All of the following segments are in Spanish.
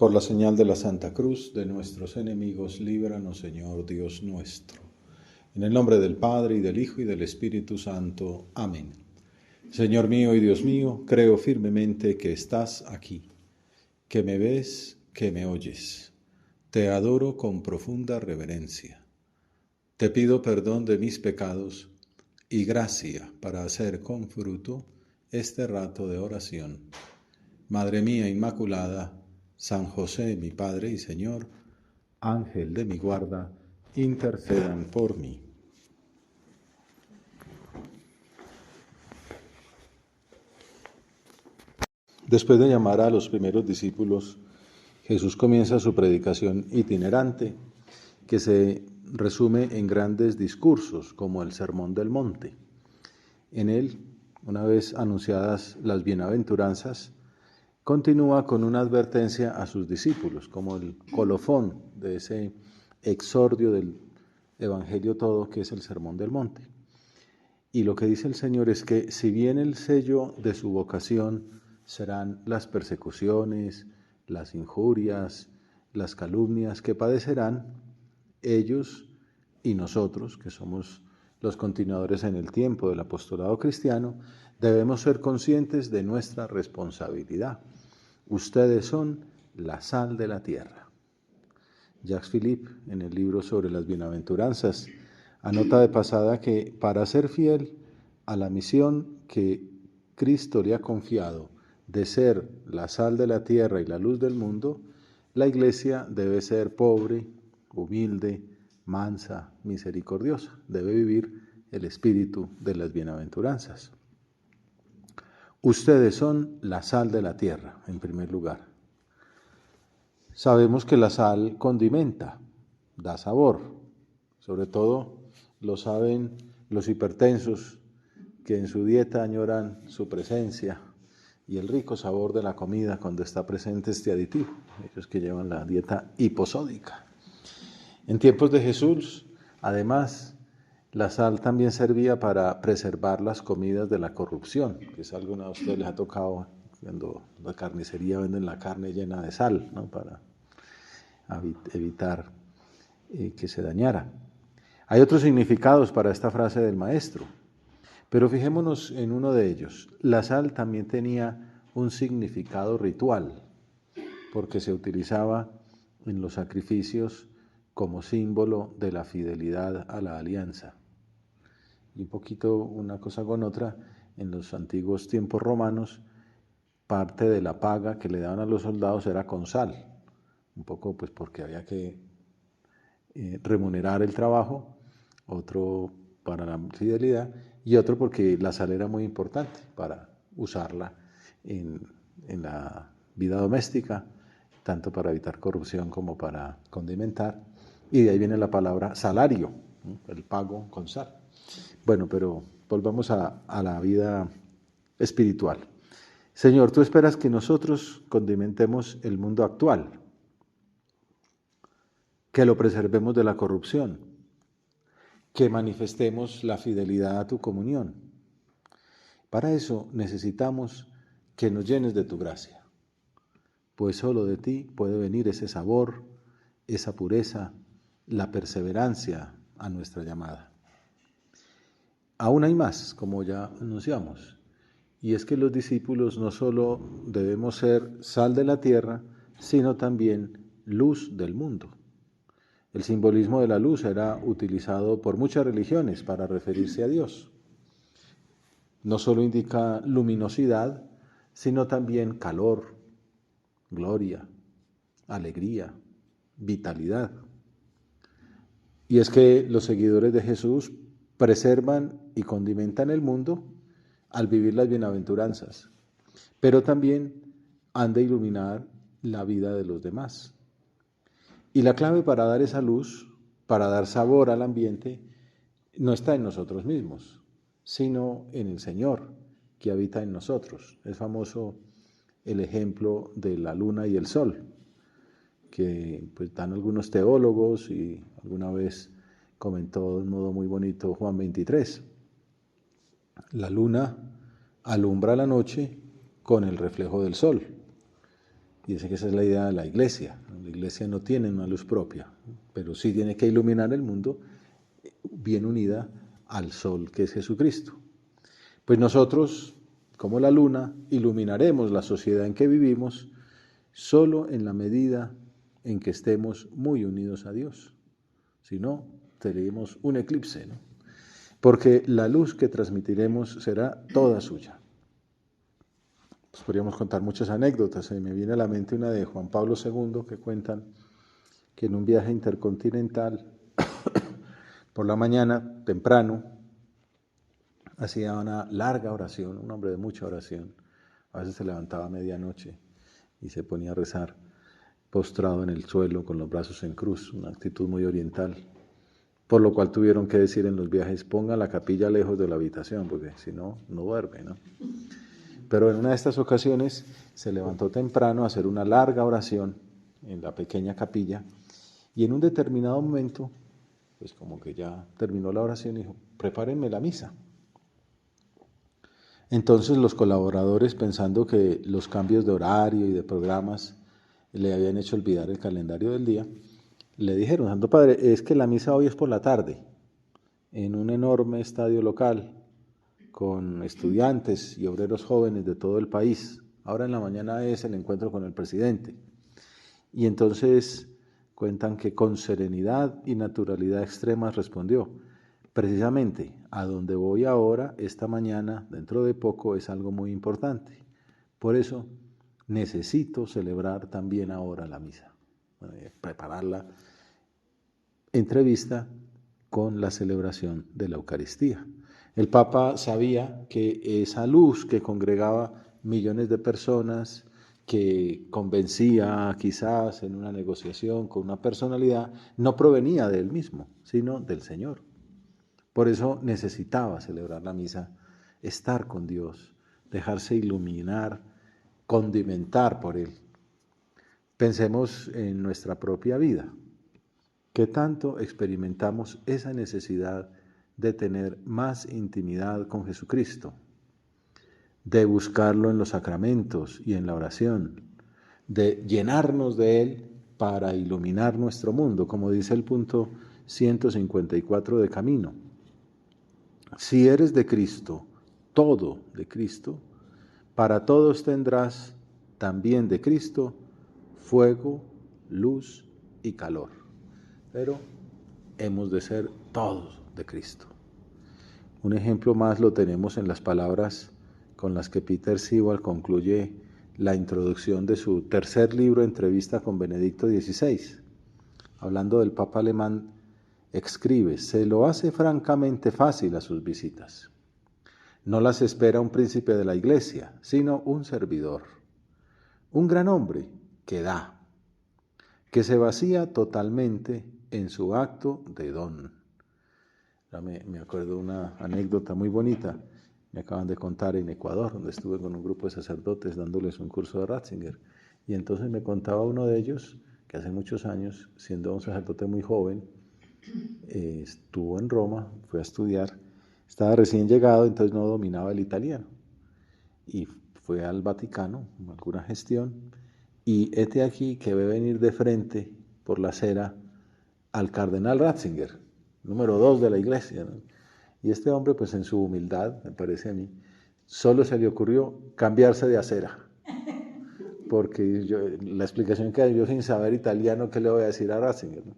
Por la señal de la Santa Cruz de nuestros enemigos, líbranos, Señor Dios nuestro. En el nombre del Padre, y del Hijo, y del Espíritu Santo. Amén. Señor mío y Dios mío, creo firmemente que estás aquí, que me ves, que me oyes. Te adoro con profunda reverencia. Te pido perdón de mis pecados y gracia para hacer con fruto este rato de oración. Madre mía Inmaculada, San José, mi Padre y Señor, Ángel de mi guarda, intercedan por mí. Después de llamar a los primeros discípulos, Jesús comienza su predicación itinerante, que se resume en grandes discursos, como el Sermón del Monte. En él, una vez anunciadas las bienaventuranzas, continúa con una advertencia a sus discípulos, como el colofón de ese exordio del Evangelio todo, que es el Sermón del Monte. Y lo que dice el Señor es que si bien el sello de su vocación serán las persecuciones, las injurias, las calumnias que padecerán, ellos y nosotros, que somos los continuadores en el tiempo del apostolado cristiano, debemos ser conscientes de nuestra responsabilidad. Ustedes son la sal de la tierra. Jacques Philippe, en el libro sobre las bienaventuranzas, anota de pasada que para ser fiel a la misión que Cristo le ha confiado de ser la sal de la tierra y la luz del mundo, la Iglesia debe ser pobre, humilde, mansa, misericordiosa. Debe vivir el espíritu de las bienaventuranzas. Ustedes son la sal de la tierra, en primer lugar. Sabemos que la sal condimenta, da sabor. Sobre todo lo saben los hipertensos que en su dieta añoran su presencia y el rico sabor de la comida cuando está presente este aditivo, ellos que llevan la dieta hiposódica. En tiempos de Jesús, además, la sal también servía para preservar las comidas de la corrupción, que es algo que a ustedes les ha tocado cuando la carnicería venden la carne llena de sal, ¿no? Para evitar que se dañara. Hay otros significados para esta frase del maestro, pero fijémonos en uno de ellos. La sal también tenía un significado ritual, porque se utilizaba en los sacrificios como símbolo de la fidelidad a la alianza. Y un poquito una cosa con otra, en los antiguos tiempos romanos, parte de la paga que le daban a los soldados era con sal, un poco pues porque había que remunerar el trabajo, otro para la fidelidad y otro porque la sal era muy importante para usarla en la vida doméstica, tanto para evitar corrupción como para condimentar. Y de ahí viene la palabra salario, ¿no? El pago con sal. Bueno, pero volvamos a la vida espiritual. Señor, tú esperas que nosotros condimentemos el mundo actual, que lo preservemos de la corrupción, que manifestemos la fidelidad a tu comunión. Para eso necesitamos que nos llenes de tu gracia, pues solo de ti puede venir ese sabor, esa pureza, la perseverancia a nuestra llamada. Aún hay más, como ya anunciamos, y es que los discípulos no solo debemos ser sal de la tierra, sino también luz del mundo. El simbolismo de la luz era utilizado por muchas religiones para referirse a Dios. No solo indica luminosidad, sino también calor, gloria, alegría, vitalidad. Y es que los seguidores de Jesús preservan y condimentan el mundo al vivir las bienaventuranzas, pero también han de iluminar la vida de los demás. Y la clave para dar esa luz, para dar sabor al ambiente, no está en nosotros mismos, sino en el Señor que habita en nosotros. Es famoso el ejemplo de la luna y el sol, que pues dan algunos teólogos y alguna vez comentó de un modo muy bonito Juan 23. La luna alumbra la noche con el reflejo del sol. Y dice que esa es la idea de la iglesia. La iglesia no tiene una luz propia, pero sí tiene que iluminar el mundo bien unida al sol que es Jesucristo. Pues nosotros, como la luna, iluminaremos la sociedad en que vivimos solo en la medida en que estemos muy unidos a Dios. Si no, tendremos un eclipse, ¿no? Porque la luz que transmitiremos será toda suya. Pues podríamos contar muchas anécdotas. Me viene a la mente una de Juan Pablo II que cuentan que en un viaje intercontinental, por la mañana, temprano, hacía una larga oración, un hombre de mucha oración. A veces se levantaba a medianoche y se ponía a rezar, postrado en el suelo con los brazos en cruz, una actitud muy oriental. Por lo cual tuvieron que decir en los viajes, ponga la capilla lejos de la habitación, porque si no, no duerme, ¿no? Pero en una de estas ocasiones se levantó temprano a hacer una larga oración en la pequeña capilla y en un determinado momento, pues como que ya terminó la oración y dijo, prepárenme la misa. Entonces los colaboradores, pensando que los cambios de horario y de programas le habían hecho olvidar el calendario del día, le dijeron, Santo Padre, es que la misa hoy es por la tarde, en un enorme estadio local, con estudiantes y obreros jóvenes de todo el país. Ahora en la mañana es el encuentro con el presidente. Y entonces cuentan que con serenidad y naturalidad extremas respondió, precisamente a donde voy ahora, esta mañana, dentro de poco, es algo muy importante. Por eso necesito celebrar también ahora la misa, prepararla entrevista con la celebración de la Eucaristía. El Papa sabía que esa luz que congregaba millones de personas, que convencía quizás en una negociación con una personalidad, no provenía de él mismo, sino del Señor. Por eso necesitaba celebrar la misa, estar con Dios, dejarse iluminar, condimentar por Él. Pensemos en nuestra propia vida. ¿Qué tanto experimentamos esa necesidad de tener más intimidad con Jesucristo? De buscarlo en los sacramentos y en la oración, de llenarnos de Él para iluminar nuestro mundo, como dice el punto 154 de Camino. Si eres de Cristo, todo de Cristo, para todos tendrás también de Cristo fuego, luz y calor. Pero hemos de ser todos de Cristo. Un ejemplo más lo tenemos en las palabras con las que Peter Sewall concluye la introducción de su tercer libro, Entrevista con Benedicto XVI. Hablando del Papa alemán, escribe, se lo hace francamente fácil a sus visitas. No las espera un príncipe de la iglesia, sino un servidor. Un gran hombre que da, que se vacía totalmente en su acto de don. Me acuerdo una anécdota muy bonita, me acaban de contar en Ecuador, donde estuve con un grupo de sacerdotes dándoles un curso de Ratzinger. Y entonces me contaba uno de ellos, que hace muchos años, siendo un sacerdote muy joven, estuvo en Roma, fue a estudiar, estaba recién llegado, entonces no dominaba el italiano. Y fue al Vaticano, alguna gestión, y hete aquí que ve venir de frente por la acera al cardenal Ratzinger, número 2 de la iglesia, ¿no? Y este hombre, pues en su humildad, me parece a mí, solo se le ocurrió cambiarse de acera. Porque la explicación que yo sin saber italiano, ¿qué le voy a decir a Ratzinger, ¿no?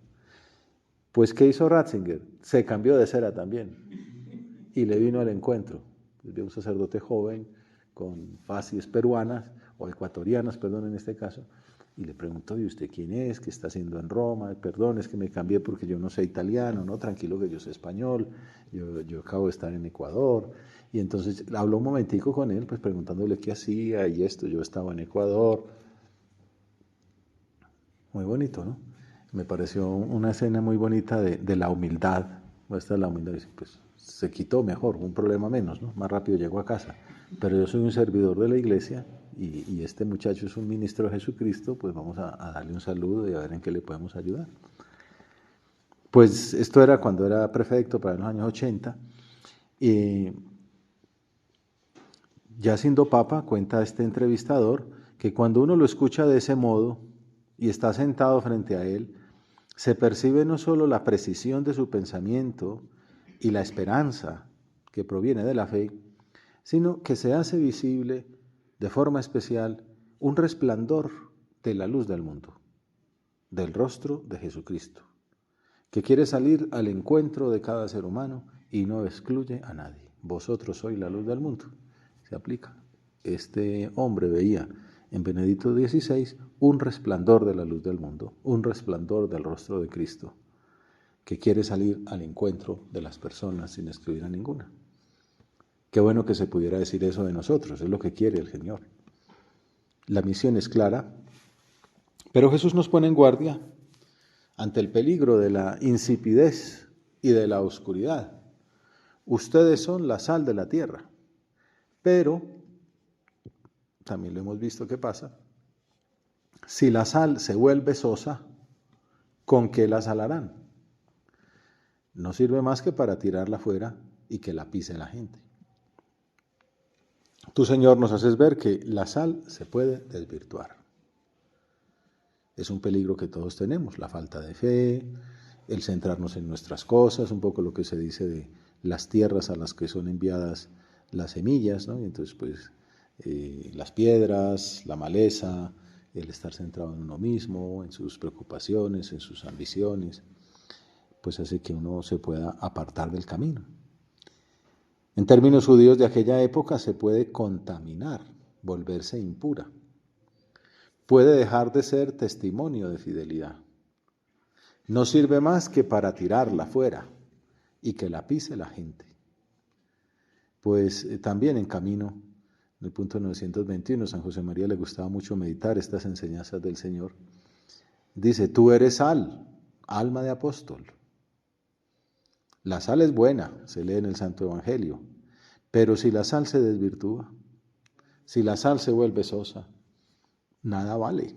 Pues, ¿qué hizo Ratzinger? Se cambió de acera también y le vino al encuentro de un sacerdote joven con facies peruanas, o ecuatorianas, perdón, en este caso, y le preguntó, ¿y usted quién es? ¿Qué está haciendo en Roma? Perdón, es que me cambié porque yo no sé italiano, no, tranquilo que yo sé español, yo acabo de estar en Ecuador. Y entonces habló un momentico con él, pues preguntándole qué hacía y esto, yo estaba en Ecuador. Muy bonito, ¿no? Me pareció una escena muy bonita de la humildad, muestra la humildad, pues se quitó mejor, un problema menos, ¿no? Más rápido llegó a casa. Pero yo soy un servidor de la iglesia y este muchacho es un ministro de Jesucristo, pues vamos a darle un saludo y a ver en qué le podemos ayudar. Pues esto era cuando era prefecto, para los años 80, y ya siendo papa, cuenta este entrevistador, que cuando uno lo escucha de ese modo y está sentado frente a él, se percibe no solo la precisión de su pensamiento y la esperanza que proviene de la fe, sino que se hace visible de forma especial un resplandor de la luz del mundo, del rostro de Jesucristo, que quiere salir al encuentro de cada ser humano y no excluye a nadie. Vosotros sois la luz del mundo. Se aplica. Este hombre veía en Benedicto XVI un resplandor de la luz del mundo, un resplandor del rostro de Cristo, que quiere salir al encuentro de las personas sin excluir a ninguna. Qué bueno que se pudiera decir eso de nosotros, es lo que quiere el Señor. La misión es clara, pero Jesús nos pone en guardia ante el peligro de la insipidez y de la oscuridad. Ustedes son la sal de la tierra, pero también lo hemos visto que pasa. Si la sal se vuelve sosa, ¿con qué la salarán? No sirve más que para tirarla fuera y que la pise la gente. Tú, Señor, nos haces ver que la sal se puede desvirtuar. Es un peligro que todos tenemos, la falta de fe, el centrarnos en nuestras cosas, un poco lo que se dice de las tierras a las que son enviadas las semillas, ¿no? Y entonces, pues, las piedras, la maleza, el estar centrado en uno mismo, en sus preocupaciones, en sus ambiciones, pues hace que uno se pueda apartar del camino. En términos judíos de aquella época se puede contaminar, volverse impura. Puede dejar de ser testimonio de fidelidad. No sirve más que para tirarla fuera y que la pise la gente. Pues también en camino, en el punto 921, San José María le gustaba mucho meditar estas enseñanzas del Señor. Dice, tú eres sal, alma de apóstol. La sal es buena, se lee en el Santo Evangelio, pero si la sal se desvirtúa, si la sal se vuelve sosa, nada vale,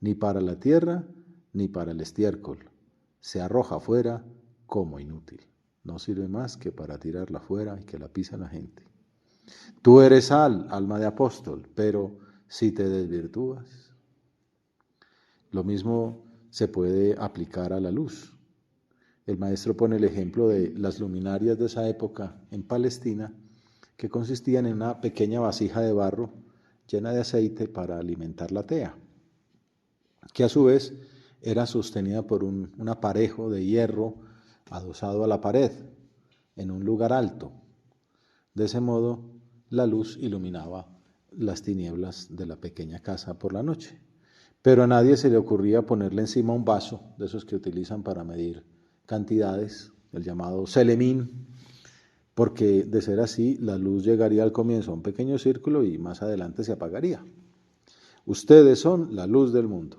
ni para la tierra ni para el estiércol. Se arroja fuera como inútil. No sirve más que para tirarla fuera y que la pisa la gente. Tú eres sal, alma de apóstol, pero si te desvirtúas, lo mismo se puede aplicar a la luz. El maestro pone el ejemplo de las luminarias de esa época en Palestina, que consistían en una pequeña vasija de barro llena de aceite para alimentar la tea, que a su vez era sostenida por un aparejo de hierro adosado a la pared en un lugar alto. De ese modo, la luz iluminaba las tinieblas de la pequeña casa por la noche. Pero a nadie se le ocurría ponerle encima un vaso, de esos que utilizan para medir cantidades, el llamado selemín, porque de ser así, la luz llegaría al comienzo a un pequeño círculo y más adelante se apagaría. Ustedes son la luz del mundo.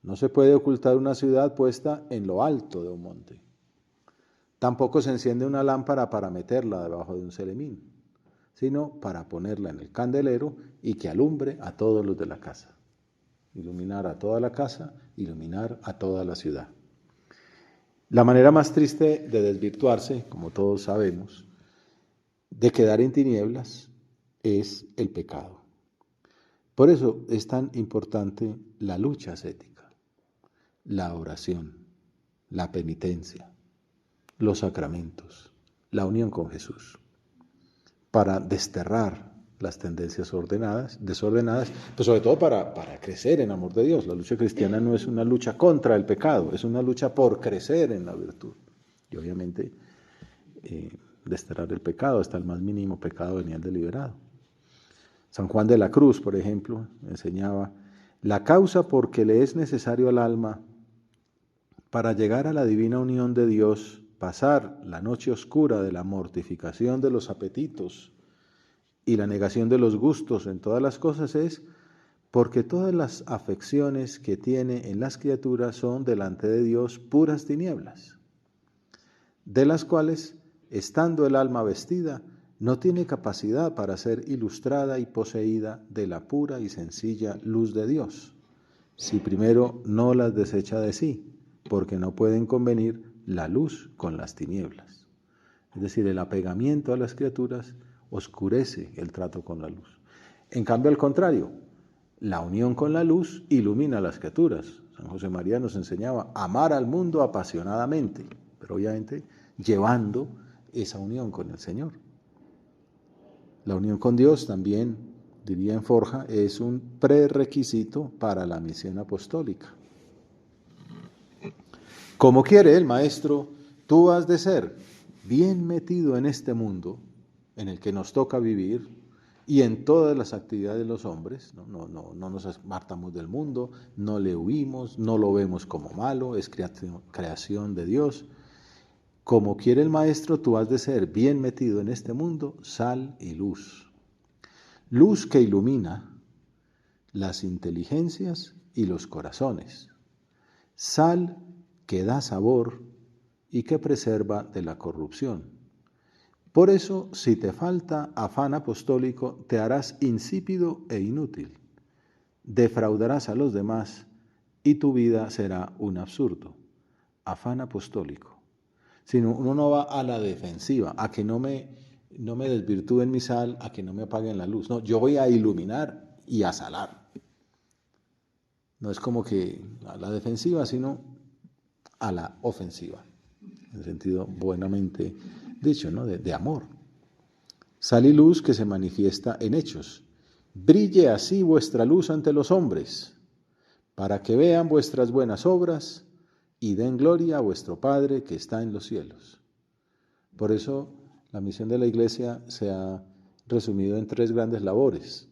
No se puede ocultar una ciudad puesta en lo alto de un monte. Tampoco se enciende una lámpara para meterla debajo de un selemín, sino para ponerla en el candelero y que alumbre a todos los de la casa. Iluminar a toda la casa, iluminar a toda la ciudad. La manera más triste de desvirtuarse, como todos sabemos, de quedar en tinieblas, es el pecado. Por eso es tan importante la lucha ascética, la oración, la penitencia, los sacramentos, la unión con Jesús, para desterrar las tendencias desordenadas, pues sobre todo para crecer en amor de Dios. La lucha cristiana no es una lucha contra el pecado, es una lucha por crecer en la virtud. Y obviamente desterrar el pecado, hasta el más mínimo pecado venial deliberado. San Juan de la Cruz, por ejemplo, enseñaba, la causa por que le es necesario al alma para llegar a la divina unión de Dios, pasar la noche oscura de la mortificación de los apetitos y la negación de los gustos en todas las cosas es porque todas las afecciones que tiene en las criaturas son delante de Dios puras tinieblas, de las cuales, estando el alma vestida, no tiene capacidad para ser ilustrada y poseída de la pura y sencilla luz de Dios, si primero no las desecha de sí, porque no pueden convenir la luz con las tinieblas. Es decir, el apegamiento a las criaturas oscurece el trato con la luz. En cambio, al contrario, La unión con la luz ilumina a las criaturas. San José María nos enseñaba a amar al mundo apasionadamente, pero obviamente llevando esa unión con el Señor. La unión con Dios también, diría en Forja, es un prerequisito para la misión apostólica. Como quiere el Maestro, tú has de ser bien metido en este mundo en el que nos toca vivir y en todas las actividades de los hombres. No nos apartamos del mundo, no le huimos, no lo vemos como malo, es creación de Dios. Como quiere el Maestro, tú has de ser bien metido en este mundo, sal y luz. Luz que ilumina las inteligencias y los corazones. Sal que da sabor y que preserva de la corrupción. Por eso, si te falta afán apostólico, te harás insípido e inútil. Defraudarás a los demás y tu vida será un absurdo. Afán apostólico. Sino uno no va a la defensiva, a que no me desvirtúen mi sal, a que no me apaguen la luz. No, yo voy a iluminar y a salar. No es como que a la defensiva, sino a la ofensiva, en el sentido buenamente dicho, ¿no? de amor. Sal y luz que se manifiesta en hechos. Brille así vuestra luz ante los hombres, para que vean vuestras buenas obras y den gloria a vuestro Padre que está en los cielos. Por eso la misión de la Iglesia se ha resumido en 3 grandes labores: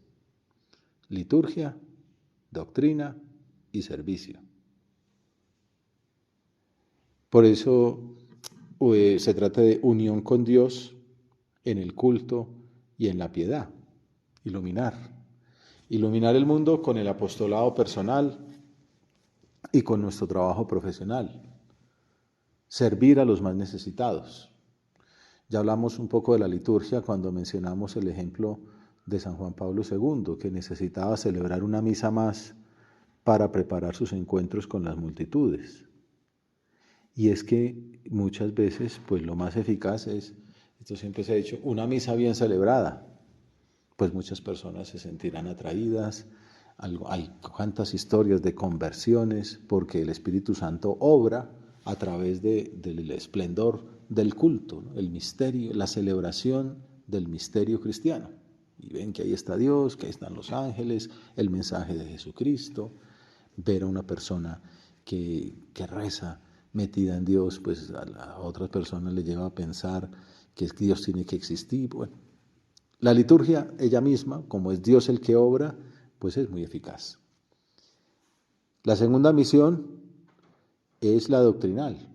liturgia, doctrina y servicio. Por eso se trata de unión con Dios en el culto y en la piedad. Iluminar el mundo con el apostolado personal y con nuestro trabajo profesional. Servir a los más necesitados. Ya hablamos un poco de la liturgia cuando mencionamos el ejemplo de San Juan Pablo II, que necesitaba celebrar una misa más para preparar sus encuentros con las multitudes. Y es que muchas veces, pues lo más eficaz es, esto siempre se ha dicho, una misa bien celebrada. Pues muchas personas se sentirán atraídas. Hay cuantas historias de conversiones porque el Espíritu Santo obra a través del esplendor del culto, ¿no? El misterio, la celebración del misterio cristiano. Y ven que ahí está Dios, que ahí están los ángeles, el mensaje de Jesucristo. Ver a una persona que reza metida en Dios, pues a otras personas le lleva a pensar que Dios tiene que existir. Bueno, la liturgia ella misma, como es Dios el que obra, pues es muy eficaz. La segunda misión es la doctrinal.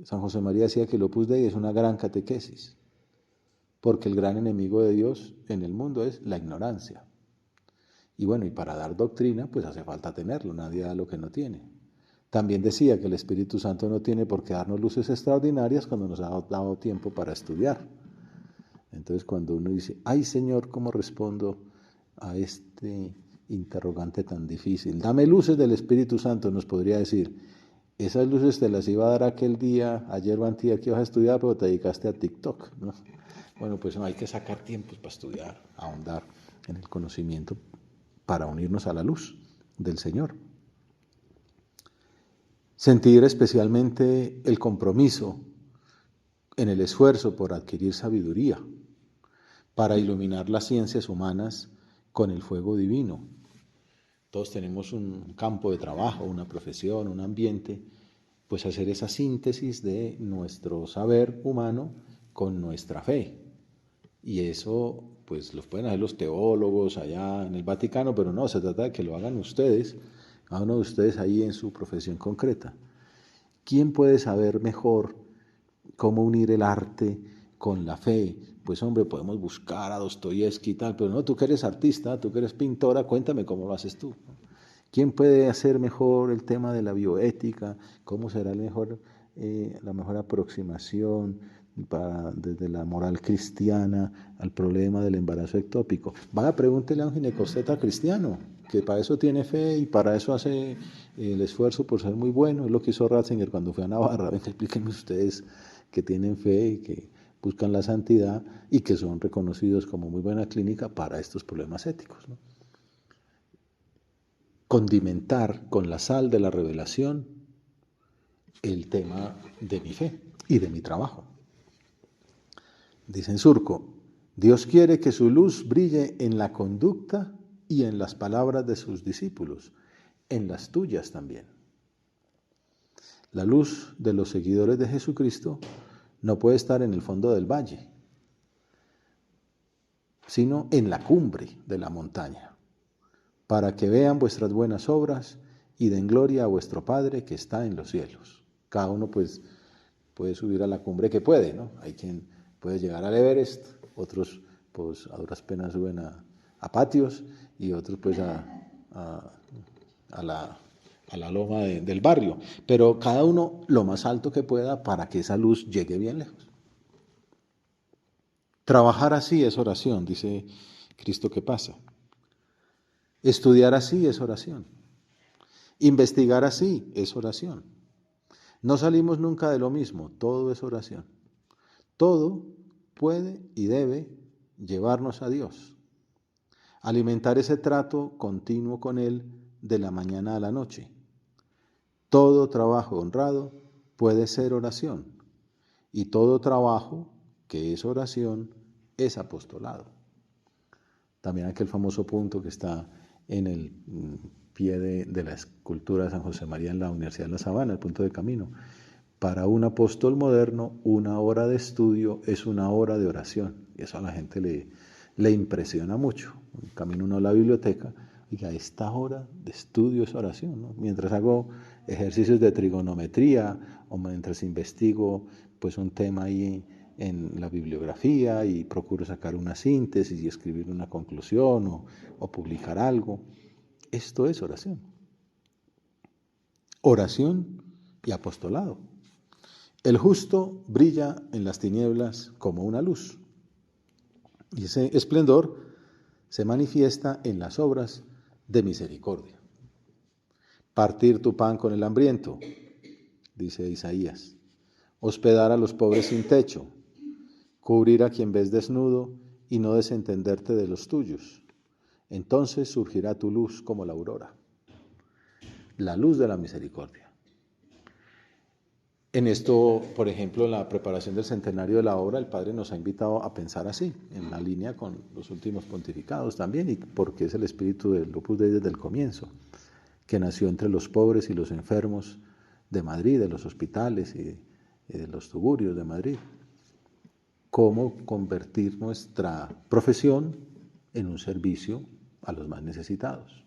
San José María decía que el Opus Dei es una gran catequesis, porque el gran enemigo de Dios en el mundo es la ignorancia. Y bueno, y para dar doctrina, pues hace falta tenerlo, nadie da lo que no tiene. También decía que el Espíritu Santo no tiene por qué darnos luces extraordinarias cuando nos ha dado tiempo para estudiar. Entonces cuando uno dice, ay Señor, ¿cómo respondo a este interrogante tan difícil? Dame luces del Espíritu Santo, nos podría decir. Esas luces te las iba a dar aquel día, ayer o antier que ibas a estudiar, pero te dedicaste a TikTok, ¿no? Bueno, pues no, hay que sacar tiempos para estudiar, ahondar en el conocimiento para unirnos a la luz del Señor. Sentir especialmente el compromiso en el esfuerzo por adquirir sabiduría, para iluminar las ciencias humanas con el fuego divino. Todos tenemos un campo de trabajo, una profesión, un ambiente, pues hacer esa síntesis de nuestro saber humano con nuestra fe. Y eso, pues lo pueden hacer los teólogos allá en el Vaticano, pero no, se trata de que lo hagan ustedes, cada uno de ustedes ahí en su profesión concreta. ¿Quién puede saber mejor cómo unir el arte con la fe? Pues hombre, podemos buscar a Dostoyevsky y tal, pero no, tú que eres artista, tú que eres pintora, cuéntame cómo lo haces tú. ¿Quién puede hacer mejor el tema de la bioética? ¿Cómo será la mejor aproximación desde la moral cristiana al problema del embarazo ectópico? Vaya, pregúntele a un ginecosteta cristiano, que para eso tiene fe y para eso hace el esfuerzo por ser muy bueno. Es lo que hizo Ratzinger cuando fue a Navarra. Venga, explíquenme ustedes que tienen fe y que buscan la santidad y que son reconocidos como muy buena clínica para estos problemas éticos, ¿no? Condimentar con la sal de la revelación el tema de mi fe y de mi trabajo. Dice en Surco, Dios quiere que su luz brille en la conducta y en las palabras de sus discípulos, en las tuyas también. La luz de los seguidores de Jesucristo no puede estar en el fondo del valle, sino en la cumbre de la montaña, para que vean vuestras buenas obras y den gloria a vuestro Padre que está en los cielos. Cada uno pues puede subir a la cumbre que puede, ¿no? Hay quien puede llegar al Everest, otros pues a duras penas suben a patios y otros pues a la loma del barrio, pero cada uno lo más alto que pueda para que esa luz llegue bien lejos. Trabajar así es oración, dice Cristo que pasa. Estudiar así es oración. Investigar así es oración. No salimos nunca de lo mismo, todo es oración. Todo puede y debe llevarnos a Dios. Alimentar ese trato continuo con Él de la mañana a la noche. Todo trabajo honrado puede ser oración y todo trabajo que es oración es apostolado. También aquel famoso punto que está en el pie de la escultura de San José María en la Universidad de La Sabana, el punto de camino. Para un apóstol moderno, una hora de estudio es una hora de oración. Y eso a la gente le impresiona mucho. Camino uno a la biblioteca y a esta hora de estudio es oración, ¿no? Mientras hago ejercicios de trigonometría o mientras investigo pues un tema ahí en la bibliografía y procuro sacar una síntesis y escribir una conclusión o publicar algo. Esto es oración. Oración y apostolado. El justo brilla en las tinieblas como una luz. Y ese esplendor se manifiesta en las obras de misericordia. Partir tu pan con el hambriento, dice Isaías. Hospedar a los pobres sin techo. Cubrir a quien ves desnudo y no desentenderte de los tuyos. Entonces surgirá tu luz como la aurora. La luz de la misericordia. En esto, por ejemplo, en la preparación del centenario de la obra, el Padre nos ha invitado a pensar así, en la línea con los últimos pontificados también, y porque es el espíritu del Opus Dei desde el comienzo, que nació entre los pobres y los enfermos de Madrid, de los hospitales y de los tuburios de Madrid. Cómo convertir nuestra profesión en un servicio a los más necesitados.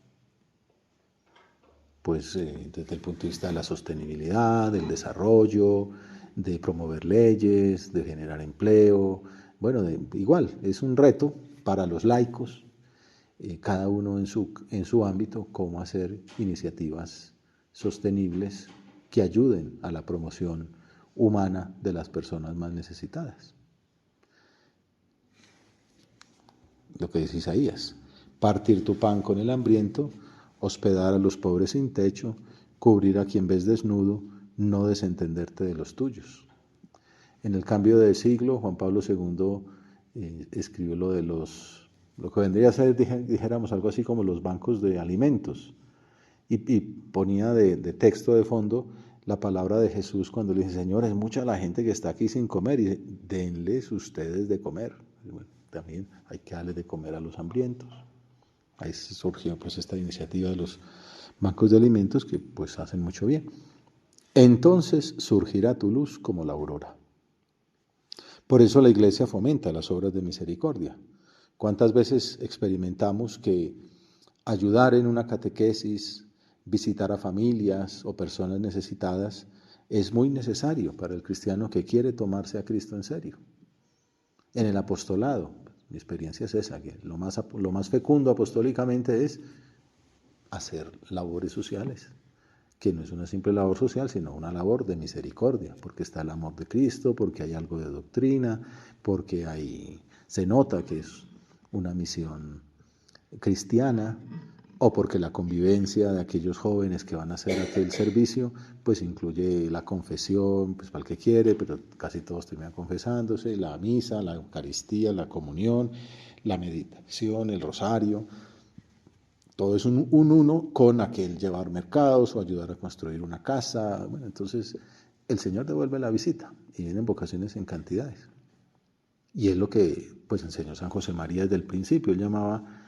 Pues desde el punto de vista de la sostenibilidad, del desarrollo, de promover leyes, de generar empleo. Bueno, igual, es un reto para los laicos, cada uno en su ámbito, cómo hacer iniciativas sostenibles que ayuden a la promoción humana de las personas más necesitadas. Lo que dice Isaías, partir tu pan con el hambriento, hospedar a los pobres sin techo, cubrir a quien ves desnudo, no desentenderte de los tuyos. En el cambio de siglo, Juan Pablo II escribió lo que vendría a ser, dijéramos, algo así como los bancos de alimentos, y ponía de texto de fondo la palabra de Jesús cuando le dice, Señor, es mucha la gente que está aquí sin comer, y dice, denles ustedes de comer. Bueno, también hay que darles de comer a los hambrientos. Ahí surgió pues esta iniciativa de los bancos de alimentos que pues hacen mucho bien. Entonces surgirá tu luz como la aurora. Por eso la Iglesia fomenta las obras de misericordia. ¿Cuántas veces experimentamos que ayudar en una catequesis, visitar a familias o personas necesitadas es muy necesario para el cristiano que quiere tomarse a Cristo en serio? En el apostolado, mi experiencia es esa, que lo más fecundo apostólicamente es hacer labores sociales, que no es una simple labor social, sino una labor de misericordia, porque está el amor de Cristo, porque hay algo de doctrina, porque se nota que es una misión cristiana, o porque la convivencia de aquellos jóvenes que van a hacer aquel servicio, pues incluye la confesión, pues para el que quiere, pero casi todos terminan confesándose, la misa, la Eucaristía, la comunión, la meditación, el rosario. Todo es un uno con aquel llevar mercados o ayudar a construir una casa. Bueno, entonces el Señor devuelve la visita y vienen vocaciones en cantidades. Y es lo que pues enseñó San José María desde el principio. Él llamaba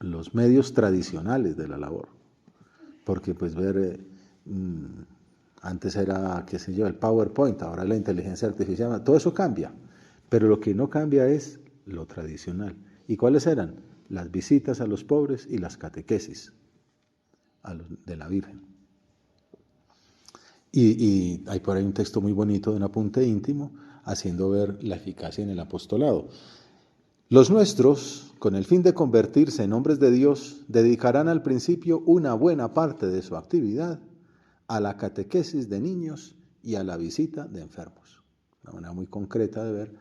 los medios tradicionales de la labor. Porque pues antes era, qué sé yo, el PowerPoint, ahora la inteligencia artificial, todo eso cambia. Pero lo que no cambia es lo tradicional. ¿Y cuáles eran? Las visitas a los pobres y las catequesis de la Virgen. Y hay por ahí un texto muy bonito de un apunte íntimo, haciendo ver la eficacia en el apostolado. Los nuestros, con el fin de convertirse en hombres de Dios, dedicarán al principio una buena parte de su actividad a la catequesis de niños y a la visita de enfermos. Una manera muy concreta de ver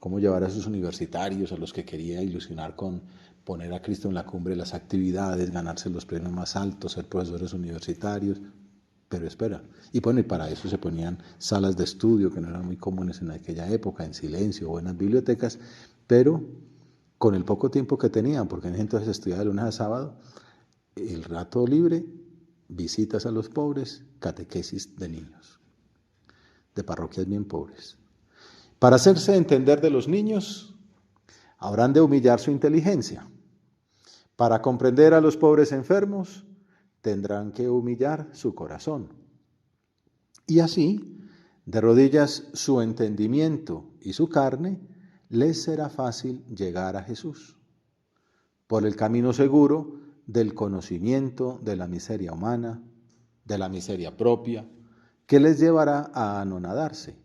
cómo llevar a esos universitarios, a los que quería ilusionar con poner a Cristo en la cumbre de las actividades, ganarse los premios más altos, ser profesores universitarios. Pero espera, y bueno, y para eso se ponían salas de estudio que no eran muy comunes en aquella época, en silencio, buenas bibliotecas, pero con el poco tiempo que tenían, porque en ese entonces estudiaba de lunes a sábado, el rato libre, visitas a los pobres, catequesis de niños, de parroquias bien pobres. Para hacerse entender de los niños, habrán de humillar su inteligencia. Para comprender a los pobres enfermos, tendrán que humillar su corazón. Y así, de rodillas su entendimiento y su carne, les será fácil llegar a Jesús. Por el camino seguro del conocimiento de la miseria humana, de la miseria propia, que les llevará a anonadarse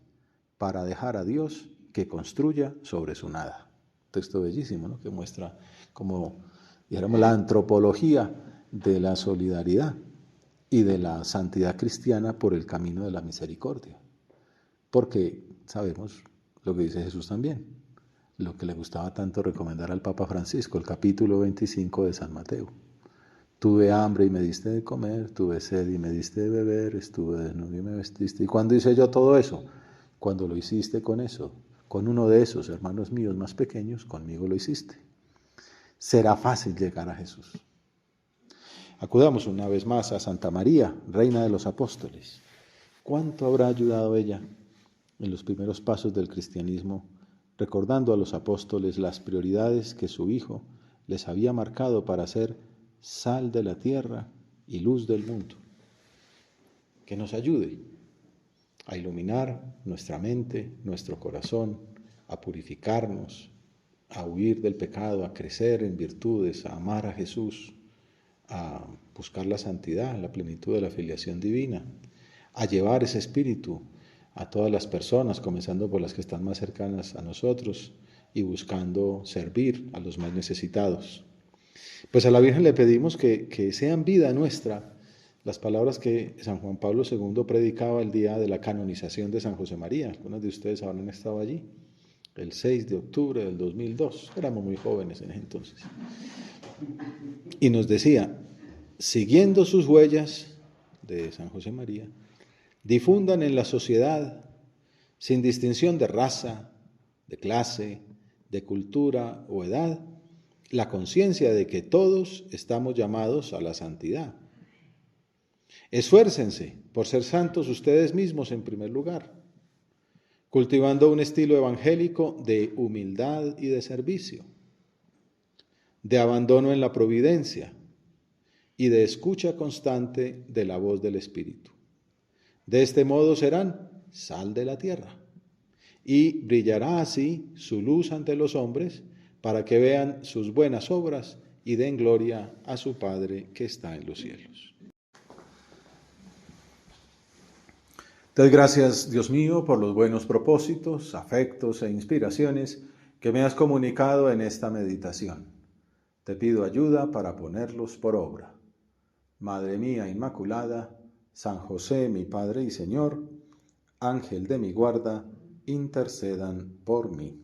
para dejar a Dios que construya sobre su nada. Texto bellísimo, ¿no? Que muestra como, dijéramos, la antropología de la solidaridad y de la santidad cristiana por el camino de la misericordia. Porque sabemos lo que dice Jesús también, lo que le gustaba tanto recomendar al Papa Francisco, el capítulo 25 de San Mateo. Tuve hambre y me diste de comer, tuve sed y me diste de beber, estuve desnudo y me vestiste. ¿Y cuándo hice yo todo eso? Cuando lo hiciste con eso, con uno de esos hermanos míos más pequeños, conmigo lo hiciste. Será fácil llegar a Jesús. Acudamos una vez más a Santa María, Reina de los Apóstoles. ¿Cuánto habrá ayudado ella en los primeros pasos del cristianismo, recordando a los apóstoles las prioridades que su Hijo les había marcado para ser sal de la tierra y luz del mundo? Que nos ayude a iluminar nuestra mente, nuestro corazón, a purificarnos, a huir del pecado, a crecer en virtudes, a amar a Jesús, a buscar la santidad, la plenitud de la filiación divina, a llevar ese espíritu a todas las personas, comenzando por las que están más cercanas a nosotros y buscando servir a los más necesitados. Pues a la Virgen le pedimos que sean vida nuestra las palabras que San Juan Pablo II predicaba el día de la canonización de San José María. Algunos de ustedes habrán estado allí, el 6 de octubre del 2002. Éramos muy jóvenes en ese entonces. Y nos decía, siguiendo sus huellas de San José María, difundan en la sociedad, sin distinción de raza, de clase, de cultura o edad, la conciencia de que todos estamos llamados a la santidad. Esfuércense por ser santos ustedes mismos en primer lugar, cultivando un estilo evangélico de humildad y de servicio, de abandono en la providencia y de escucha constante de la voz del Espíritu. De este modo serán sal de la tierra y brillará así su luz ante los hombres para que vean sus buenas obras y den gloria a su Padre que está en los cielos. Te doy gracias, Dios mío, por los buenos propósitos, afectos e inspiraciones que me has comunicado en esta meditación. Te pido ayuda para ponerlos por obra. Madre mía Inmaculada, San José, mi Padre y Señor, Ángel de mi guarda, intercedan por mí.